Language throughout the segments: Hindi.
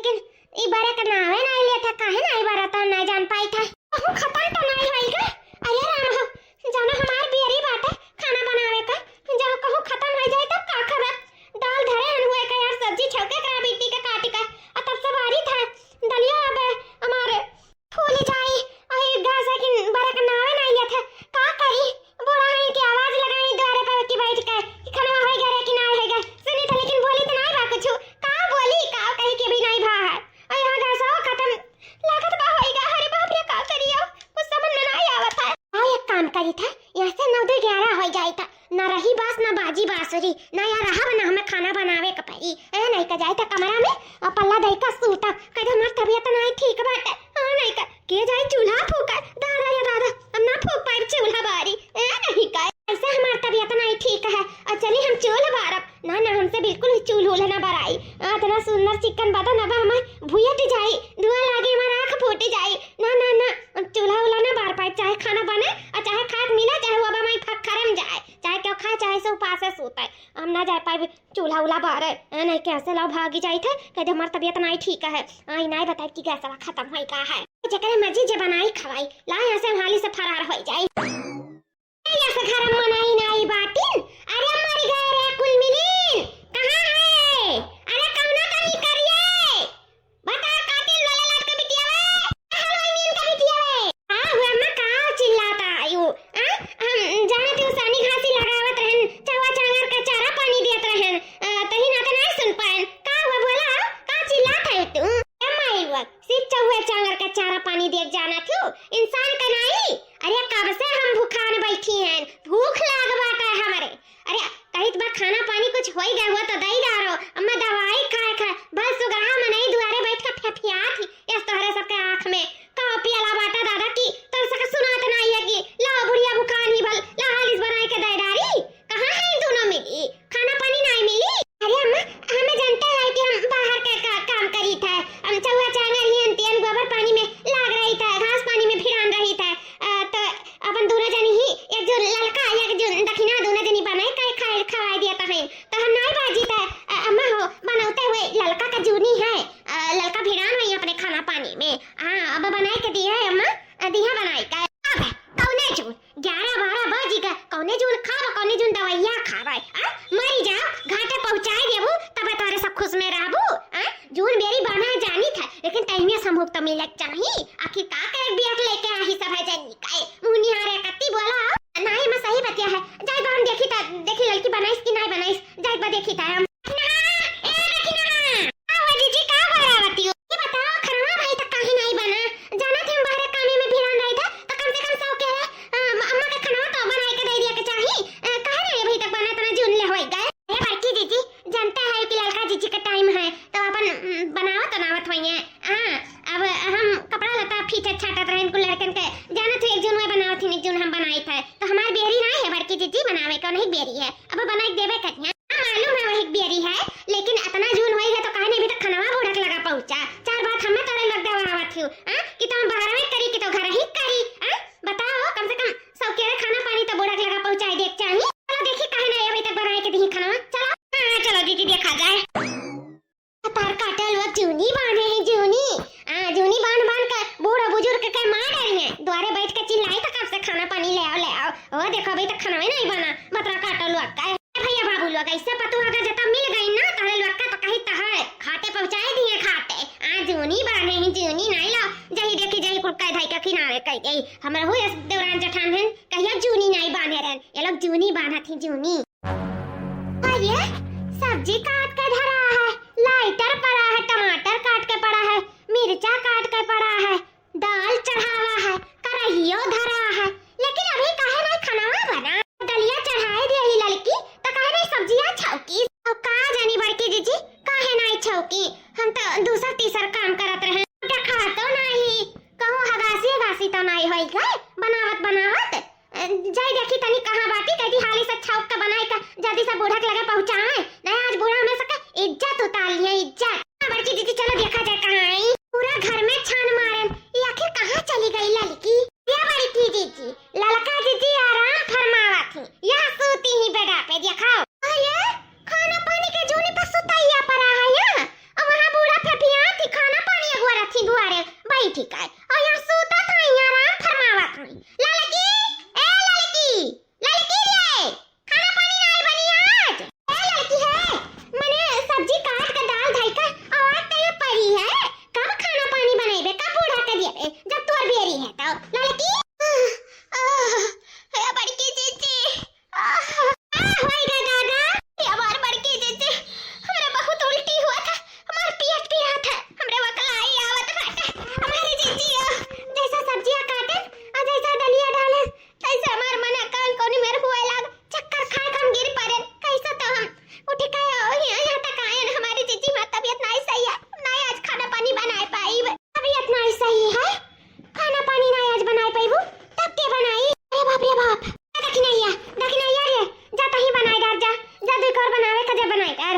लेकिन ई बारे का नावे नहीं लिया था, काहे नहीं बारा तो नहीं जान पाई था। खत्म तो नहीं होई का। अरे राम हो, जानो हमार बियरी बात है खाना बनावे का, जब कहूं खत्म हो जाए तब का खबर। दाल धरे हन हुए का यार, सब्जी छौके करा बेटी के काट का और तब से बारी था दलिया अब हमारे फूल जाई और गैस की बारे का नावे नहीं लिया था। का करी बूढ़ा है की आवाज लगाई द्वारे पे की बैठ के कि खाना होई गया कि नहीं होएगा। सुनी था लेकिन बोली तो नहीं बा कुछ, का बोली का कही के भी नहीं भा है। और यहां गैस खत्म लागत बा होएगा। अरे बाप रे, का करियो कुछ समझ में नहीं आवत है। आ एक काम करी था, यहां से 9 11 हो जाई था, ना रही बास ना बाजी बांसुरी, ना यार रहा बना हमें खाना बनावे का पड़ी। ए नहीं का जाए था कमरा में और पल्ला दई का सूता कहे हमार तबीयत नहीं ठीक बाटे। हां नहीं का के जाए चूल्हा फूका दादा या दादा हम ना फूक पाए चूल्हा बारी। ए नहीं का ऐसे हमार तबीयत नहीं ठीक है और चली हम चूल्हा बारब ना ना, हमसे बिल्कुल चूल्हा ना बराई। इतना सुंदर चिकन बता ना बा हमें भुयट जाई, धुआं लागे हमार आंख फूट जाई। ना ना ना चूल्हा वाला ना बार पाए, चाहे खाना बने और चाहे खाद मिले, चाहे वो बा मैं फखरम जाए, चाहे क्यों खाए चाहे से उपास से सोता है, हम ना जा पाए चूल्हा उला बार है। नहीं कैसे लाओ भागी जाई थे कहते हमार तबीयत नहीं ठीक है। आई नहीं बताए कि गैस खत्म होई का है, जकरे मर्जी जे बनाई खवाई ला यहां से हाली से फरार हो जाए। ऐसे घर में मनाई नहीं बाटिन। अरे हमारी घर है कुल मिली कहां है? अरे कौना कमी करिए बता, कातिल वाला लाट का बिटिया वे हलवाई मीन का बिटिया वे। हां हुआ मैं का चिल्लाता आयु। हम जाने तू सानी घासी लगावत रहन, चवा चांगर का चारा पानी देत रहन, तही ना तो नहीं सुन पाएन। का हुआ बोला, का चिल्लात है तू? ए माई वक सिर्फ चवा चांगर का चारा पानी देत जाना क्यों, इंसान का नहीं। अरे कब से हम भूखान बैठी हैं, भूख लाग बाटा है हमारे। अरे कहीं बार खाना पानी कुछ हो ही गया हुआ तो दई डारो, अम्मा दवाई खाए खा बस सुगरा में नहीं दुआरे बैठ के फफिया थी इस तोहरे सबके आंख में का पियाला बाटा दादा की तो सका सुनात नहीं है कि ला बुढ़िया भूखान ही बल ला हालिस बनाए के दई डारी। कहां है दोनों मिली, खाना पानी नहीं मिली। अरे अम्मा हमें जानते हैं कि हम बाहर का काम करी था, हम चौवा चांगर ही अंतियन गोबर पानी में लाग रही था, घास पानी में फिरान रही था, तो अपन दोनों जनी ही एक जो ललका एक जो दखिना दोनों जनी बनाए काय खाए खवाई दिया था है तो हम नहीं बाजी था। अम्मा हो बनाते हुए ललका का जूनी है, ललका फिरान है अपने खाना पानी में। हां अब बनाए के दिया है अम्मा, दिया बनाए का अब कौने जून 11 12 बाजी का कौने जून खावा, कौने जून दवाइया खावाई मरी जाओ घाटे पहुंचाए देबू तब तोरे सब खुश में रहबू। जून बेरी बना जानी था लेकिन टाइम संभोग तो मिले चाहिए, आखिर का करे बियाह लेके आही सब है जनी काए मुनी हारे कत्ती बोला नहीं मैं सही बतिया है। जाई बहन देखी लड़की बनाइस कि नहीं बनाइस, जाई बा देखी था हम देखो अभी तक खाना नहीं बना बतरा काटल लक्का भैया बाबू लोग ऐसे पतुआ का जता मिल गई ना तारे लक्का तो कहीं तो है खाते पहुंचाए दिए खाते आ जूनी बाने ही जूनी नहीं ला जही देखी जही कुलका धाई का किनारे कह गई हमरा हो इस दौरान जठान है कहिया जूनी नहीं बांधे रहन ये लोग जूनी बांधा थी जूनी। अरे सब्जी काट के धरा है, लाइटर पड़ा है, टमाटर काट के पड़ा है, मिर्चा काट के पड़ा है, दाल चढ़ावा है, कराहियो धरा है, लेकिन अभी काहे नहीं खाना बना। दलिया चढ़ाए दे ही लड़की तो काहे नहीं सब्जियां छौकी और का जानी बड़की जीजी काहे नहीं छौकी। हम तो दूसरा तीसरा काम करत रहे क्या खातो नहीं कहूं हगासी हगासी तो नहीं होई गए बनावत बनावत जाई देखी तनी कहां बाटी कहती हाली से छौक का बनाई का जल्दी से बूढ़ा के लगे पहुंचाए नहीं आज बूढ़ा में सके इज्जत उतार लिया इज्जत। बड़की जीजी चलो देखा जाए कहां आई पूरा घर में छान मारे ये आखिर कहां चली गई लड़की। ये बड़की जीजी ललका जीजी आराम फरमावा थी यह सूती ही बेड़ा पे दिखाओ अरे खाना पानी के जूनी पर सुताइया पड़ा है यहाँ और वहां बूढ़ा फफिया थी कजा बनाई कर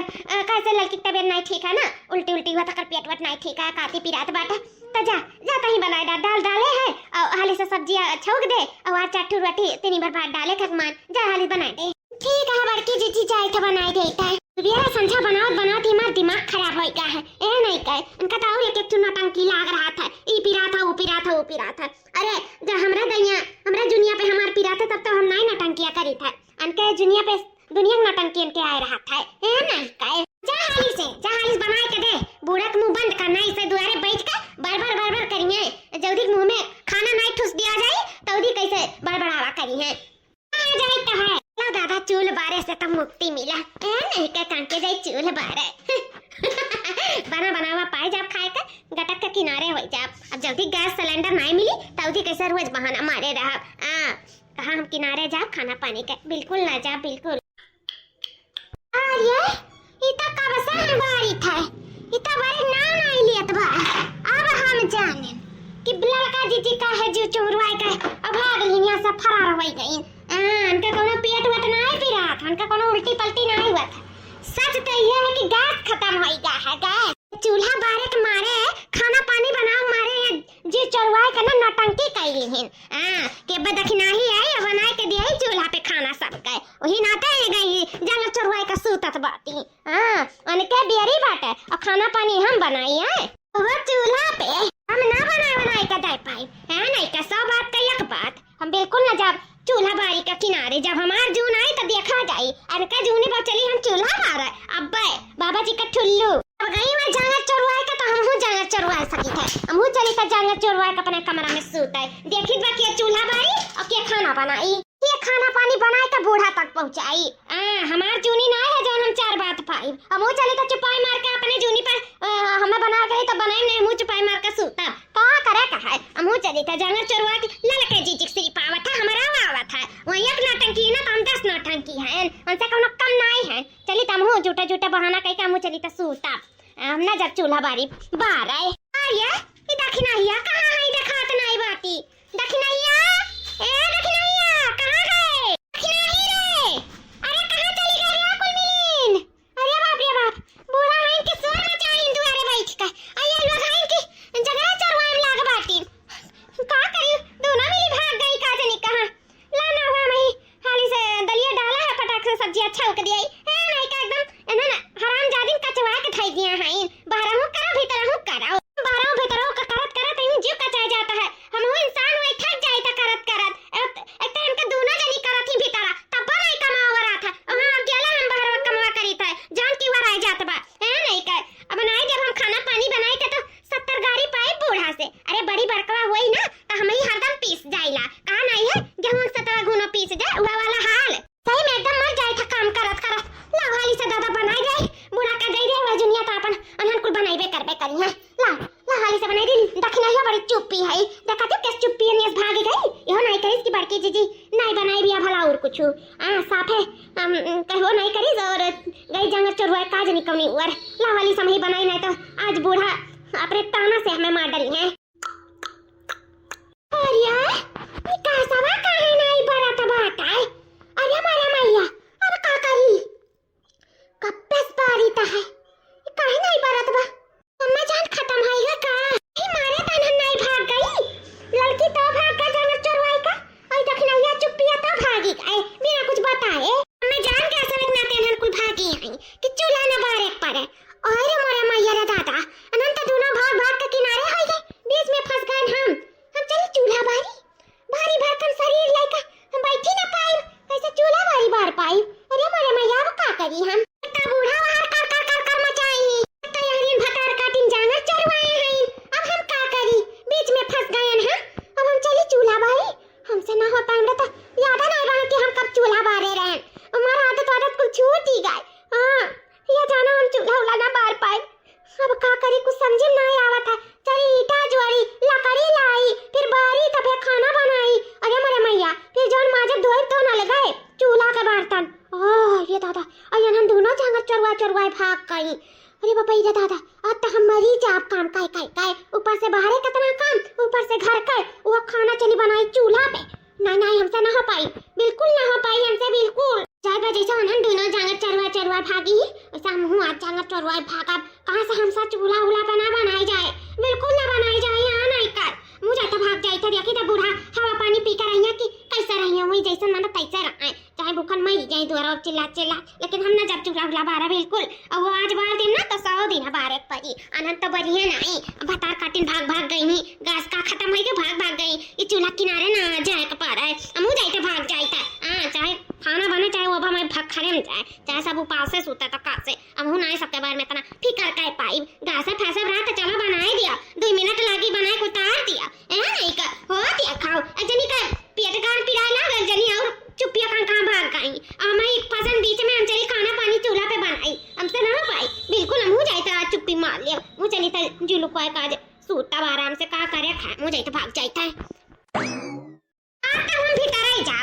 कैसे लड़की की तबीयत नहीं ठीक है ना, उल्टी उल्टी हुआ कर पेट वट नहीं ठीक है, काती पिरात बाटा तो जा जा कहीं बनाई दाल डाले है और हाली से सब्जी छौक दे और चट्टू रोटी तीन बार भात डाले खकमान जा हाली बनाई दे। ठीक है बड़की जीजी चाय तो बनाई देता है। बिया संझा बनावत ही हमारा दिमाग खराब हो गया है। ए नहीं कहे उनका तो और एक नौटंकी लाग रहा था, ई पिरा था वो पिरा था वो पिरा था। अरे जब हमरा दैया हमरा दुनिया पे हमार पिरा था तब तो हम नहीं नौटंकिया करी था, अनके दुनिया पे दुनिया नौटंकी इनके आए रहा था। ए नहीं कहे जा हाली बनाए के दे, बूढ़ा के मुंह बंद करना, इसे दुआरे बैठ के बार-बार करिए, जल्दी मुंह में खाना नहीं ठुस दिया जाए तौदी कैसे बड़बड़ावा करिए। आ जाए तो है ला दादा चूल बारे से तो मुक्ति मिला। ए नहीं के कांके जाए चूल बारे बनावा पाए जब खाए के गटक के किनारे हो जा। अब जल्दी गैस सिलेंडर नहीं मिली तौदी कैसे रोज बहाना मारे रहा। कहाँ हम किनारे जा खाना पानी के बिल्कुल ना जा बिल्कुल। अरे इता कब से हम बारी था, इता बारी नाम नहीं लियत बा। अब हम जाने कि लड़का जीजी का है जो चोरवाई का अब भाग लिया सब फरार हो गई। उनका कोनो पेट वट नहीं पिरा था, उनका कोनो उल्टी पलटी नहीं हुआ था। सच तो ये है कि गैस खत्म हो गया है, गैस चूल्हा बारे के मारे खाना पानी बनाओ मारे जी चोरवाई का ना नौटंकी कइली हिन। के बदखी नहीं आई बनाए के दिए चूल्हा पे खाना सब गए वही नाते गई जंगल चोरवाई का सूतत बाती। उनके बेरी बाटे और खाना पानी हम बनाई है वो चूल्हा पे हम ना बनाए के दे पाई है। नहीं का सब बात का एक बात हम बिल्कुल ना जब चूल्हा बारी का किनारे जब हमार जून आई तो देखा जाई अनका जूने पर चली हम चूल्हा बारा अब्बे बाबा जी का ठुल्लू अब गई मैं जंगल चोरवाई का तो हम हूं जंगल चोरवाई सकी थे, हम हूं चली तो जंगल चोरवाई का अपने कमरा में सूता है देखी बा के चूल्हा बारी और के खाना बनाई, ये खाना पानी बनाए तो बूढ़ा तक पहुंचाई। हमार जूनी ना है जो हम चार बात पाई हम हूं चली तो चुपाई मार के अपने जूनी पर हमें बना गई तो बनाई नहीं मुंह चुपाई मार के सूता का करे कहा हम हूं चली तो जंगल चोरवाई की ललके जीजी से पावा था हमारा आवा था वो एक नौटंकी ना तो हम 10 नौटंकी हैं उनसे कोनो कम नहीं है। चली तम हूं झूठा बहाना कह के हम चली तो सूता हम ना जब चूल्हा बारी बाहर आए। आया ये दखिनाइया कहां है दिखात नहीं बाती दखिनाइया ए दखिनाइया कहां गए दखिनाई रे अरे कहां चली गई रे कोई मिलीन। अरे बाप रे बाप बूढ़ा है कि सोर मचाई दुआरे बैठ के आया लोग है कि जगह चरवाम लाग बाटी का करी दोनों मिली भाग गई का जानी कहां लाना हुआ मैं हाली से दलिया डाला है फटाक से सब्जी अच्छा होके दिया है नहीं का एकदम ना हराम जादिन कचवा के खाई दिया है बाहर हूं करा भीतर हूं करा बाहर भीतर का करत इन जीव कचाया जाता है हम वो इंसान वही थक जाए था करत एक टाइम के दोनों जनी करत ही भीतर तब नहीं कमावा रहा था और हम अकेला हम बाहर कमवा करी था जान की वर आ जात बा है नहीं का अब नहीं जब हम खाना पानी बनाई थे तो 70 गाड़ी पाई बूढ़ा से अरे बड़ी बड़कवा हुई ना तो हम ही हरदम पीस जाइला कहा नहीं है गेहूं 70 गुना पीस जाए हुआ वाला हाल सही में एकदम मर जाए था काम करत लावाली से दादा बनाई जाए बूढ़ा का दे दे वो दुनिया तो अपन अनहन कुल बनाईबे करबे करी है लावाली से बनाई दे दखिनाइया बड़ी चुप्पी है देखा तो कैसे चुप्पी है नेस भाग गई यो नहीं करिस की बड़की जीजी नहीं बनाई बिया भला और कुछ साफे कहबो नहीं करिस और गई जंगल चोरवाई काज निकौनी और लावाली से ही बनाई नहीं तो आज बूढ़ा अपने ताना से हमें मार डरी है। अरे ये कैसा काहे नहीं बरा बात है अरे मारा मैया अब का करी कप्पेस बारी ता है काहे नहीं बरत बा अम्मा जान खत्म होइगा का ही मारे तन नहीं भाग गई लड़की तो भाग गई जंगल चोरवाई का आई दखिनाइया चुप्पिया तो भागी गई बिना कुछ बताए अम्मा जान के असर ना तेन कुल भागी आई कि चूल्हा न बारे पड़े अरे मोरे मैया रे दादा अनंत दोनों भाग के किनारे हो गए बीच में फंस गए हम चली चूल्हा बारी भारी भरकम शरीर लेकर हम बैठी न पाई कैसे चूल्हा बारी बार पाई अरे मोरे मैया अब का करी हम इतना बूढ़ा बाहर कर मचाई तो यानी भटार काटिन जाना चरवाए हैं अब हम का करी बीच में फंस गए हैं अब हम चली चूल्हा बारी हमसे ना हो पाएंगे तो याद नहीं रहा कि हम कब चूल्हा बारे रहे हमारा आदत कुछ छूट ही गई। हां ये जाना हम चूल्हा उला ना बार पाए अब का करी कुछ समझ नहीं आवा था चली ईटा जोड़ी लकड़ी लाई फिर बारी तब खाना बनाई अरे मेरे मैया फिर जोन माजे धोई तो न लगाए चूल्हा के बर्तन ये दादा अयन हम दोनों जंगल चोरवाई भाग गई अरे बाबा ये दादा अब तो हम मरी जाब काम काय ऊपर से बाहर कितना काम ऊपर से घर का वो खाना चली बनाई चूल्हा पे नहीं हमसे ना हो पाई बिल्कुल ना हो पाई हमसे बिल्कुल। चाय बजे से उन्हन दोनों जांगर चरवा चरवा भागी वैसा हम आज जांगर चरवा भागा कहां से हम सा चूल्हा उला बनाई जाए बिल्कुल ना बनाई जाए यहां नहीं कर मुझे तो भाग जाई था देखी तो बूढ़ा हवा पानी पी कर रही कि कैसा रही है वही जैसे मन तैसे रहे चाहे भूखन मर जाए द्वारा और चिल्ला चिल्ला लेकिन हम ना जब चूल्हा उला बारा बिल्कुल और वो आज बार दिन ना तो 100 दिन बारे पड़ी अनंत तो बढ़िया नहीं भतार काटिन भाग भाग गई ही गैस का खत्म हो गया भाग गई ये चूल्हा किनारे ना जाए का पा रहा है हम जाए तो भाग जाए था चाहे खाना बने चाहे वो मैं भाग खड़े में जाए चाहे सब उपास से सूता तो का से अब हूं ना सबके बारे में इतना फिकर का पाई गैस से फैसे रहा तो चलो बनाए दिया 2 मिनट लगी बनाए को उतार दिया नहीं का हो दिया खाओ अजनी का पेट गान पिराए ना जनी और चुपिया कहां भाग गई हम एक पसंद बीच में हम चली खाना पानी चूल्हा पे बनाई हमसे ना पाई बिल्कुल हम जाए तो चुप्पी मार लिया वो चली तो जुलू को काज सूता आराम से का करे खा मुझे तो भाग जाता है आता हम भीतर ही जा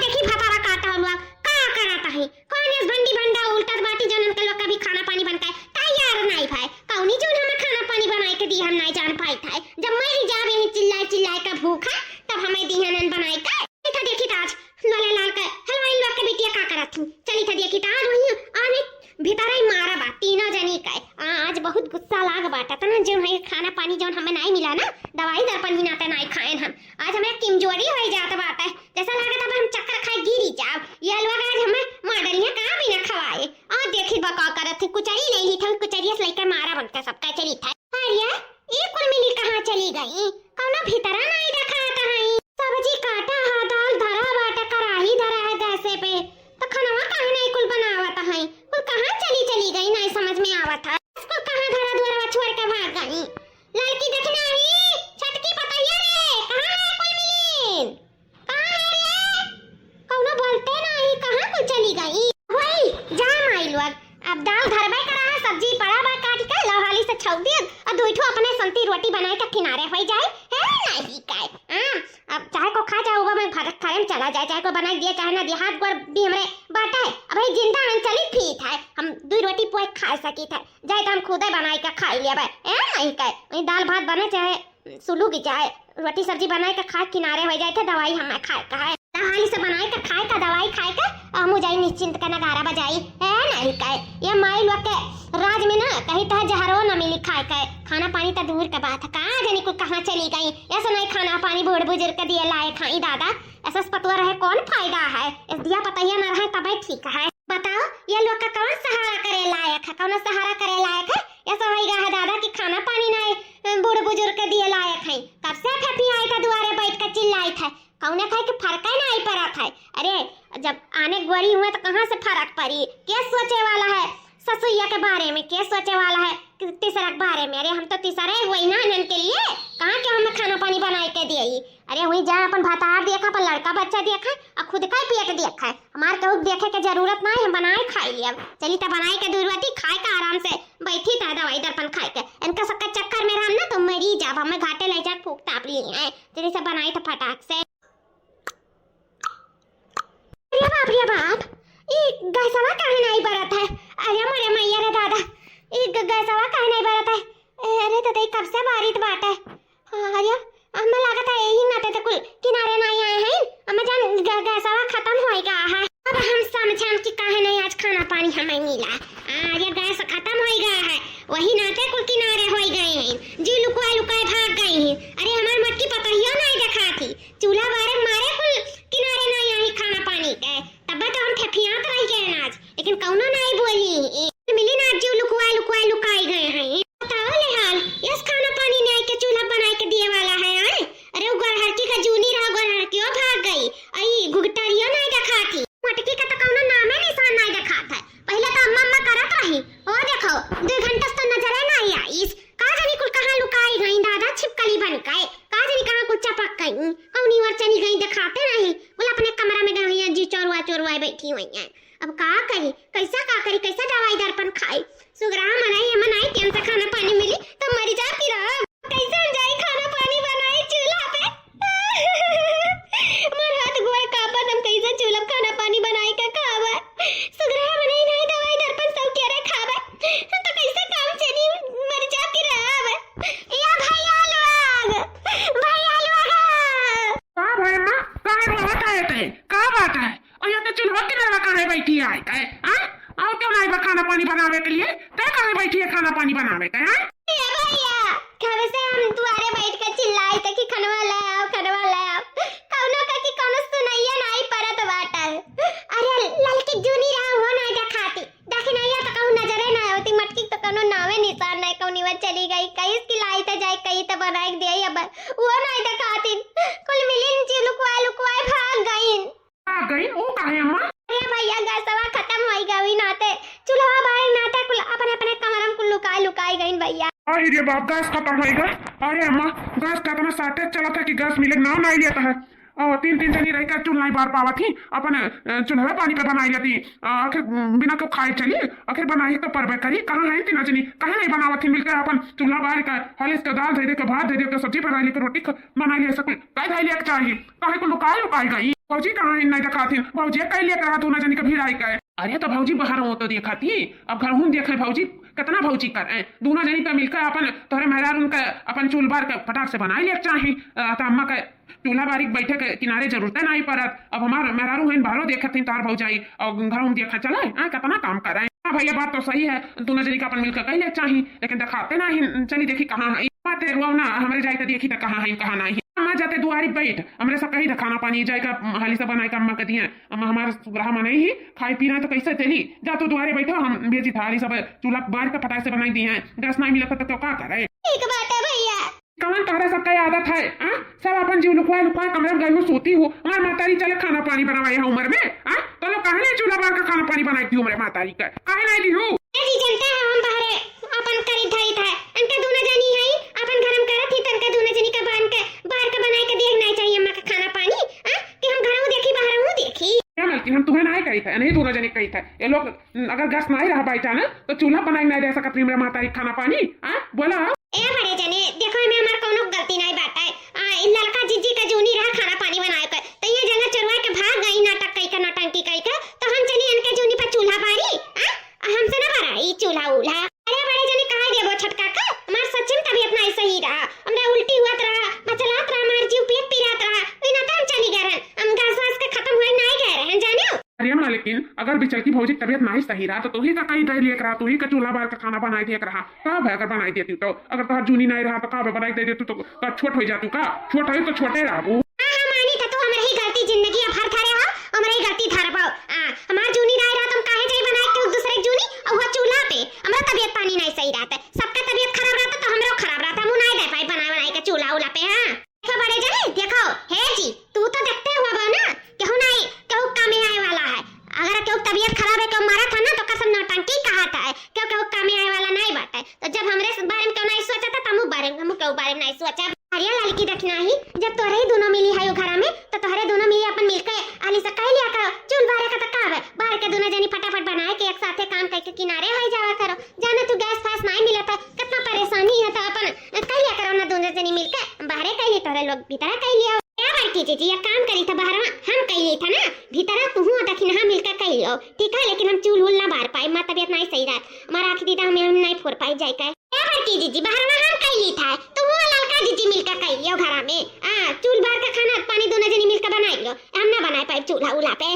देखी भतारा काटा हुआ का कराता है कौन इस भंडी भंडा उल्टा बाटी जनन के लोग कभी खाना पानी बनता है तैयार नहीं भाई कौनी जो हमें खाना पानी बनाए के दी हम नहीं जान पाई था जब मैं ही जावे ही चिल्लाए का भूखा तब हमें दिहनन बनाई का था देखी ताज लाले लाल का हलवाई लोग के बिटिया का करत थी चली था देखी ताज वही आने भीतर ही मारा बा तीनों जनी का आज बहुत गुस्सा लाग बाटा था ना जो है खाना पानी जो हमें नहीं मिला ना दवाई दर्पण ही नाते नहीं खाए हम आज हमें किमजोरी हो जाता बाटा है जैसा लगा था हम चक्कर खाए गिरी जाओ ये लोग आज हमें मॉडलिया कहां भी ना खवाए और देखी बका करत थी कुचरी ले ली था कुचरिया से लेकर मारा बनता सबका चली था अरे ये कुल मिली कहां चली गई कौनो भीतरा नहीं रखा था है सब्जी काटा है दाल धरा बाटा कराही धरा है गैसे पे तो खाना काहे नहीं कुल बनावत है कुल कहां चली गई नहीं समझ में आवत है इसको कहां धरा द्वारा छोड़ के भाग गई लड़की देखना ही छटकी पतैया रे कहां है कुल मिलीन कहां है रे कौनो बोलते नहीं कहां कुल चली गई वही जा माई लोग अब दाल धरबे करा है सब्जी पड़ा बा काट के लहाली से छौक दिया और दुइठो अपने संती रोटी बनाए के किनारे हो जाए है नहीं काय अब चाहे को खा जाओ मैं भारत खाए में चला जाए चाहे को बना दिया चाहे ना दिया हाथ गोर भी हमरे बाटा है अब भाई जिंदा हम चली फीट है हम 2 रोटी पोए खा सकी था जाए तो हम खुद ही बनाई के खा लिया भाई नहीं काय वही दाल भात बने चाहे सुलू की चाहे रोटी सब्जी बनाए के खा किनारे हो जाए थे दवाई हम खाए का है हाली से बनाए का खाए का दवाई खाए का हम जाई निश्चिंत का नगारा बजाई है नहीं काय ये माई लोग के राज में ना कहीं तो जहरो न मिली खाए का खाना पानी तो दूर का बात है कहां जाने को कहां चली गई ऐसा नहीं खाना पानी बूढ़ बुजुर्ग के दिए लाए खाई दादा ऐसा पतवा रहे कौन फायदा है इस दिया पतैया न रहे तब ठीक है बताओ ये लोग का कौन सहारा करे लायक है कौन सहारा करे लायक है ऐसा होएगा है दादा कि खाना पानी नहीं बूढ़ बुजुर्ग के दिए लायक है कब से फपी आई था दुआरे बैठ कर चिल्लाई था कौने खाए कि फर्क ही नहीं पड़ा था अरे जब आने गोरी हुए तो कहां से फर्क पड़ी क्या सोचे वाला है ससुइया के बारे में क्या सोचे वाला है तीसरा के बारे में अरे हम तो तीसरे हुई ना इनन के लिए कहां के हमें खाना पानी बनाए के दिए अरे वही जा अपन भातार देखा अपन लड़का बच्चा देखा और खुद का पेट देखा है हमार तो देखे के जरूरत नहीं हम बनाए खाई लिया चली तो बनाए के 2 रोटी खाए का आराम से बैठी था दवाई दर्पण खाए के इनका सबका चक्कर में हम ना तो मरी जाब हमें घाटे ले जा फूक ताप लिए हैं तेरे से बनाई तो फटाक से रे बाप ये गैसवा काहे नहीं बरत है अरे मरे मैया रे दादा ये गैसवा काहे नहीं बरत है अरे तो कब से बारित बाट है अरे हमें लगा था यही नाते तो कुल किनारे नहीं आए हैं हमें जान गैसवा खत्म हो गया है अब हम समझाम कि काहे नहीं आज खाना पानी हमें मिला अरे गैस खत्म हो गया है वही नाते कुल किनारे हो गए हैं जी लुकाए भाग गए हैं अरे हमार मटकी पतैया नहीं देखा थी चूल्हा बारे मारे कुल किनारे नहीं आई खाना पानी के तब तो हम ठेठियात रह गए आज लेकिन कौनो नहीं बोली मिली ना जो लुकाए गए हैं बताओ ले हाल इस खाना पानी नहीं के चूल्हा बनाए के दिए वाला है अरे वो गोरहरकी का जूनी रहा गोरहरकी भाग गई आई घुगटरिया नहीं देखा थी मटकी का तो कौनो नाम है निशान नहीं देखा था पहले तो अम्मा करत रही ओ देखो 2 घंटा तो नजर नहीं आई का जानी कुल कहां लुकाई गई दादा छिपकली बन गए का जानी कहां कुछ चपक गई कौनी और चली गई दिखाते नहीं बोला अपने कमरा में गई जी चोरवा बैठी हुई हैं अब का करी कैसा दवाई दर्पण खाई सुगरा मनाई टाइम से खाना पानी मिली तो मरी जा फिर कैसे जाई खाना पानी बनाई चूल्हा पे मोर हाथ गोड़ कापा हम कैसे चूल्हा खाना पानी बनाई का खावा सुगरा मनाई नहीं दवाई दर्पण सब के रे खावा तो कैसे काम चली मर जा फिर या भैया लोग का बात है और ये चूल्हा के खाना पानी बनावे के लिए? तय कहाँ बैठी है खाना पानी बनावे के? हैं भैया कब से हम दुआरे बैठ के चिल्लाई थे कि खनवा ले आओ कौनो का कि कौनो सुनैया नहीं परत बाटल। अरे ललकी जूनी रहा हो ना दिखाती देख नहीं तो कहूं नजरे ना होती मटकी तो कौनो नावे निशान नहीं कौनी वो चली गई कहीं की लाई तो जाए कहीं तो बनाई दे अब वो नहीं दिखाती कुल मिलिन जी लुकवाई भाग गई वो काहे अम्मा? अरे भैया गैसवा खत्म हो गई नाते चूल्हा बाहर नाते कुल अपने अपने कमरम कुल लुकाई गई भैया। अरे बाप गैस खत्म हो गया। अरे अम्मा गैस का इतना शॉर्टेज चला था कि गैस मिले ना नहीं लेता है और तीन जनी रह कर चूल्हा बार पावा थी अपन चूल्हे पानी पे बनाई जाती आखिर बिना को खाए चली आखिर बनाई तो परबे करी कहाँ है तीन जनी कहे नहीं बनावा थी मिलकर अपन चूल्हा बाहर का हलिस का दाल दे के भात दे के सब्जी बना ली रोटी बना लिया सब कई धाई लिया चाहिए कहे को लुकाई गई भौजी कहाँ नहीं दिखाती भौजी कई लिया कहा तू न जानी कभी राय का अरे तो भौजी बाहर हो तो दिखाती अब घर हूँ देखे भौजी कितना भौजी कर दोनों जनी का मिलकर अपन तोहरे मेहरार उनका अपन चूल बार के फटाक से बनाई लिया चाहिए तो अम्मा का चूल्हा बारीक बैठे के किनारे जरूरत नहीं पड़त। अब हमारे मेहरारू है बाहरों देखत थी तार भौजाई और घर में देखा चला कितना काम कर रहे हैं। भैया बात तो सही है दोनों जनी का अपन मिलकर कही ले चाहिए लेकिन दिखाते नहीं चली देखी कहाँ है बात ना हमारे जाए तो देखी तो कहाँ है कहाँ नहीं अम्मा जाते दुआरी बैठ हमरे सब कही खाना पानी जाएगा हाली सब बनाए अम्मा कहती है अम्मा हमारा ग्रह में नहीं ही खाए पी रहे तो कैसे तेली जा तो दुआरे बैठो हम भेजी थाली सब चूल्हा बार के फटाक से बनाई दी है गैस नहीं मिला तो क्या करे कौन तोहरा सबका आदत है सब अपन जीव लुकवा कमरे में गई सोती हो हमारे मातारी चले खाना पानी बनवाई है उम्र में तो लोग कहे नहीं चूल्हा बार का खाना पानी बनाई थी उम्र मातारी का कहे नहीं दी हूँ जनता हम बाहर अपन करी धरी था इनका दोनों जनी है अपन घर में करत ही तनका दोनों जनी का बांध के बाहर का बनाए के देखना चाहिए अम्मा का खाना पानी कि हम घर में देखी बाहर में देखी क्या मलकी हम तुम्हें नहीं कही था नहीं दोनों जनी कही था ये लोग अगर गैस नहीं रहा बाई ना तो चूल्हा बनाई नहीं दे सकती मेरे मातारी खाना पानी बोला ए बड़े जने देखो में हमार कोनो गलती नहीं बात है इन लड़का जीजी का जूनी रहा खाना पानी बनाए के तो ये जगह चुरवा के भाग गई नाटक कई का नौटंकी कई का तो हम चली इनके जूनी पर चूल्हा बारी हमसे ना भराई चूल्हा उल्हा। अरे बड़े जने कहा देबो छटका का हमार सच में तबीयत नहीं सही रहा हमरा उल्टी हुआत रहा मचलात रहा हमार जीव पेट पीरात रहा बिना तो हम चली गए हम गैस वास के खत्म हुए नहीं गए हैं जानियो। अरे अम्मा लेकिन अगर बिचल की भौजी तबीयत नहीं सही रहा तो तू ही का कहीं दे लिया करा तू ही का चूल्हा बार का खाना बनाई दिया रहा कब है अगर बनाई देती तो अगर तो जूनी नहीं रहा तो कब बनाई दे देती तो छोट हो जाती का छोट है तो छोटे रहा मानी तो हमारी ही गलती जिंदगी अब हर थारे हो हमारी ही गलती थारे पाओ हमार जूनी नहीं रहा तुम काहे जाई बनाए के दूसरे जूनी और वो चूल्हा पे हमरा तबीयत पानी नहीं सही रहता सबका तबीयत खराब रहता तो हमरो खराब रहता मुंह नहीं दे पाई बनाए के चूल्हा उला पे देखो बड़े जने देखो हे जी तू तो देखते हुआ बा ना केहू नहीं केहू कामे आए वाला है अगर केहू तबीयत खराब है केहू मारा था ना तो कसम नौटंकी कहा था केहू कामे आए वाला नहीं बात है तो जब हमरे बारे में क्यों नहीं सोचा था तमु बारे में हम केहू बारे में नहीं सोचा हरिया लड़की देखना ही जब तोरे ही दोनों मिली है घर में तो तोरे दोनों मिली अपन मिलकर आली से कह लिया करो चूल बारे का तो काब है बाहर के दोनों जनी फटाफट बनाए के एक साथे काम करके किनारे हो जावा करो जाने तू गैस फास नहीं मिला था कितना परेशानी है तो अपन कह लिया करो ना दोनों जनी मिलकर बाहर कह लिए तोरे लोग भीतर कह लिया क्या बड़की जीजी ये काम करी था बाहर हम कह लिए था ना भीतर तू हुआ दखिन हम मिलकर कह लियो ठीक है लेकिन हम चूल ना बाहर पाए मां तबीयत नहीं सही रहा हमारा आखिरी दीदा हम नहीं फोड़ पाई जाए का क्या बड़की जीजी बाहर हम कह ली था तो वो लड़का जीजी मिलकर कह लियो घर में चूल बाहर का खाना पानी दोनों जनी मिलकर बनाई लो हम ना बनाए पाए चूल्हा उला पे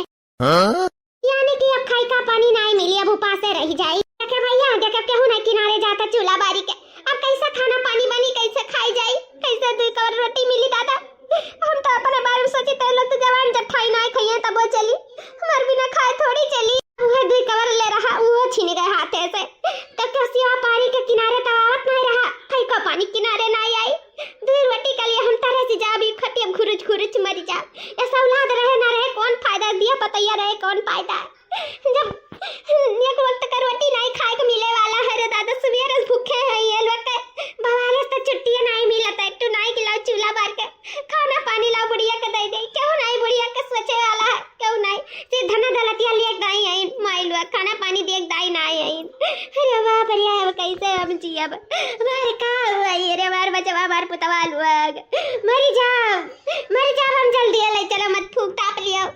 यानी कि अब खाई का पानी नहीं मिली अब उपास से रह जाई देखे भैया देखे केहू नहीं किनारे जाता चूल्हा बारी के अब कैसा खाना पानी बनी कैसे खाई जाई कैसे दो कवर रोटी मिली दादा हम तो अपने बारे में सोची तो लोग तो जवान जठाई नहीं खाइए तब वो चली हमार बिना खाए थोड़ी चली वो दुई कवर ले रहा वो छीन गए हाथे से तो कसिया पानी के किनारे तो आवत नहीं रहा खाई का पानी किनारे नहीं आई दुई रोटी के लिए हम तरह से जा भी खटिया घुरुच मरी जा ऐसा औलाद रहे ना रहे कौन फायदा दिया पतैया रहे कौन फायदा जब एक वक्त का रोटी नहीं खाए को मिले वाला है रे दादा सवेरे भूखे हैं ये लोग भवाले तो छुट्टियां नहीं मिलता एक तो नहीं खिलाओ चूल्हा बार के खाना पानी लाओ बुढ़िया के दे दे क्यों नहीं बुढ़िया के सोचे वाला है क्यों नहीं से धना दलतिया ले दाई आई माई लोग खाना पानी देख दाई नहीं आई अरे बाप रे अब कैसे हम जी अब मारे का हुआ ये रे बार बचवा बार पुतवा लोग मर जाओ हम जल्दी ले चलो मत फूक ताप लियो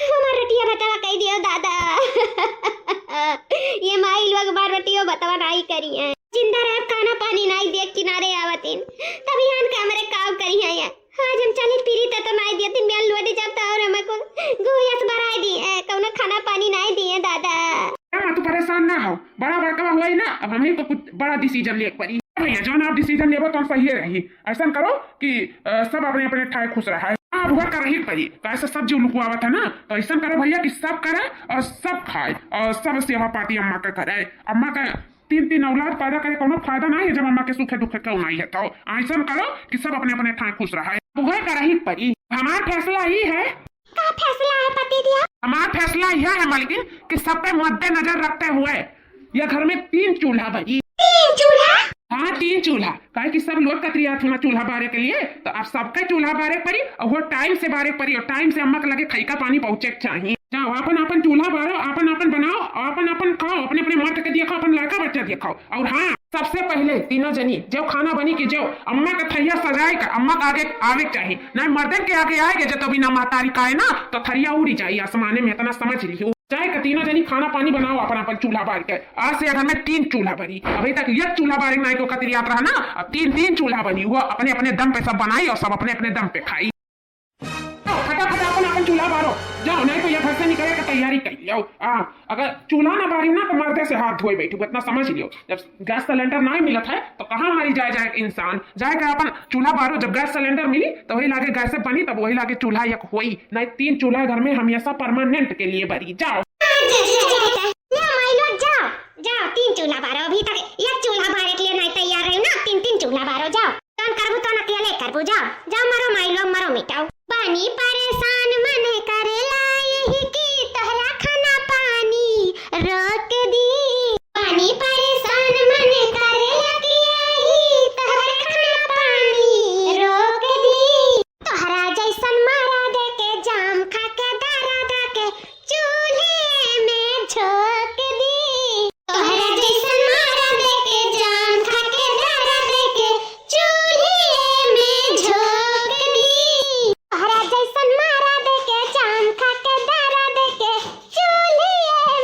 हमार रोटियां बतावा कह दियो दादा ये माई लोग बार रोटियों बतावा नहीं करी है जिंदा रह खाना पानी नहीं देख किनारे आवतिन तभी हान कमरे काम करी है आज हम चली पीरी तो नहीं दिए दिन में लोटे जब तो और हमको गुहिया से भराई दी है कौन खाना पानी नहीं दिए दादा तू परेशान ना हो बड़ा बड़का हुआ ही ना, अब हमें तो कुछ बड़ा डिसीजन ले पड़ी भैया। जो आप डिसीजन लेबो तो सही रही। ऐसा करो कि सब अपने अपने ठाए खुश रहा है। हुआ कर रही पड़ी कैसे सब जो लुकुआवत है ना, तो ऐसा करो भैया कि सब करे और सब खाए और सब सेवा पाती अम्मा का करे। अम्मा का 3 औलाद पैदा करे कोनो फायदा नहीं है जब अम्मा के सुखे दुखे क्यों नहीं है। तो ऐसा करो कि सब अपने अपने ठाए खुश रहा है। वह कर रही पड़ी। हमारा फैसला ही है। का फैसला है पति दिया? हमारा फैसला यह है मालकिन कि सब पे मद्देनजर रखते हुए यह घर में 3 चूल्हा बनी। 3 चूल्हा? हाँ 3 चूल्हा। कहे कि सब लोग कतरिया थे ना चूल्हा बारे के लिए, तो अब सबका चूल्हा बारे पड़ी और वो टाइम से बारे पड़ी और टाइम से अम्मा के लगे खई का पानी पहुंचे चाहिए। जाओ अपन अपन चूल्हा बारो, अपन अपन बनाओ, अपन अपन खाओ, अपने अपने मर्द के दिया खाओ, अपन लड़का बच्चा दिया खाओ। और हाँ सबसे पहले तीनों जनी जब खाना बनी कि जो अम्मा का थैया सजाए कर अम्मा का आगे आवे चाहिए, ना मर्दन के आगे आएगे जब तो बिना महतारी का है ना तो थरिया उड़ी जाए आसमाने में। इतना समझ ली हो चाहे का तीनों जनी खाना पानी बनाओ अपन अपन चूल्हा बार के। आज से घर में 3 चूल्हा बनी। अभी तक एक चूल्हा बारे नहीं को कतरी यात्रा ना, अब 3 चूल्हा बनी। वो अपने अपने दम पे सब बनाई और सब अपने अपने दम पे खाई। फटाफट अपन अपन चूल्हा बारो जाओ, नहीं तो ये घर से निकले का तैयारी कर लियो। अगर चूल्हा ना बारी ना तो मर्दे से हाथ धोए बैठू, इतना समझ लियो। जब गैस सिलेंडर नहीं मिलत है तो कहाँ हमारी जाए इंसान जाएगा अपन चूल्हा बारो। जब गैस सिलेंडर मिली तो वही लागे गैस बनी, तब वही लागे चूल्हा एक हुई। नहीं 3 चूल्हा घर में हमेशा परमानेंट के लिए बनी। जाओ जाओ 3 चूल्हा बारो। अभी तक एक चूल्हा बारे के लिए नहीं तैयार रही ना, 3 चूल्हा बारो। जाओ कौन करबू तो अकेले करबू। जाओ जाओ मरो माई लोग मरो मिटाओ। पानी परेशान मन करेला यही की तहरा खाना पानी रोक दी। पानी परेशान मन करेला कि यही तहरा खाना पानी रोक दी। तोहरा जैसन मारा दे के जाम खा के दारा दा के चूल्हे में झोंक दी। तोहरा जैसन मारा दे के जाम खा के दारा दे के चूल्हे में झोंक दी। तोहरा जैसन मारा दे के जाम खा के दारा दे के चूल्हे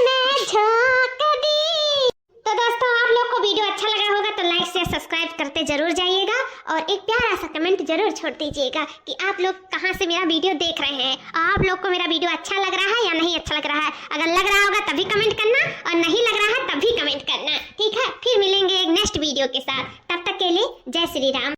में झोंक दी। तो दोस्तों आप लोग को वीडियो अच्छा लगा होगा तो लाइक शेयर सब्सक्राइब करते जरूर जाइएगा और एक प्यारा सा कमेंट जरूर छोड़ दीजिएगा कि आप लोग कहाँ से मेरा वीडियो देख रहे हैं। आप लोग को मेरा वीडियो अच्छा लग रहा है या नहीं अच्छा लग रहा है। अगर लग रहा होगा तभी कमेंट करना और नहीं लग रहा है तभी कमेंट करना। ठीक है, फिर मिलेंगे एक नेक्स्ट वीडियो के साथ। तब तक के लिए जय श्री राम।